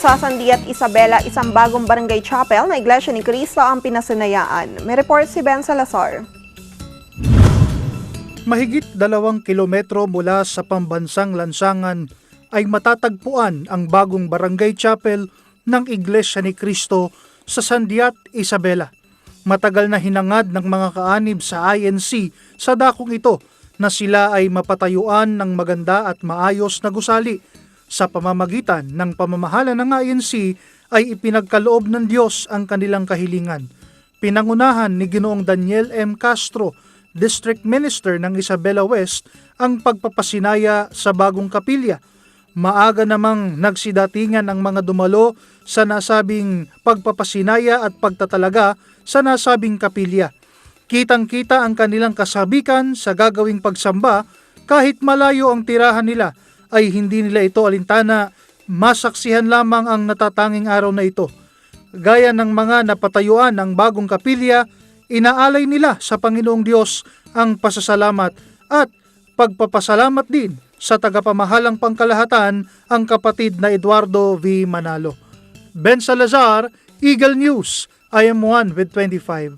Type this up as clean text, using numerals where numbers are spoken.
Sa Sandiat Isabela, isang bagong barangay chapel na Iglesia ni Cristo ang pinasunayaan. May report si Ben Salazar. Mahigit 2 kilometro mula sa pambansang lansangan ay matatagpuan ang bagong barangay chapel ng Iglesia ni Cristo sa Sandiat Isabela. Matagal na hinangad ng mga kaanib sa INC sa dakong ito na sila ay mapatayuan ng maganda at maayos na gusali. Sa pamamagitan ng pamamahala ng INC ay ipinagkaloob ng Diyos ang kanilang kahilingan. Pinangunahan ni Ginoong Daniel M. Castro, District Minister ng Isabela West, ang pagpapasinaya sa bagong kapilya. Maaga namang nagsidatingan ang mga dumalo sa nasabing pagpapasinaya at pagtatalaga sa nasabing kapilya. Kitang-kita ang kanilang kasabikan sa gagawing pagsamba kahit malayo ang tirahan nila ay hindi nila ito alintana, masaksihan lamang ang natatanging araw na ito. Gaya ng mga napatayuan ng bagong kapilya, inaalay nila sa Panginoong Diyos ang pasasalamat at pagpapasalamat din sa tagapamahalang pangkalahatan ang kapatid na Eduardo V. Manalo. Ben Salazar, Eagle News, I am 1 with 25.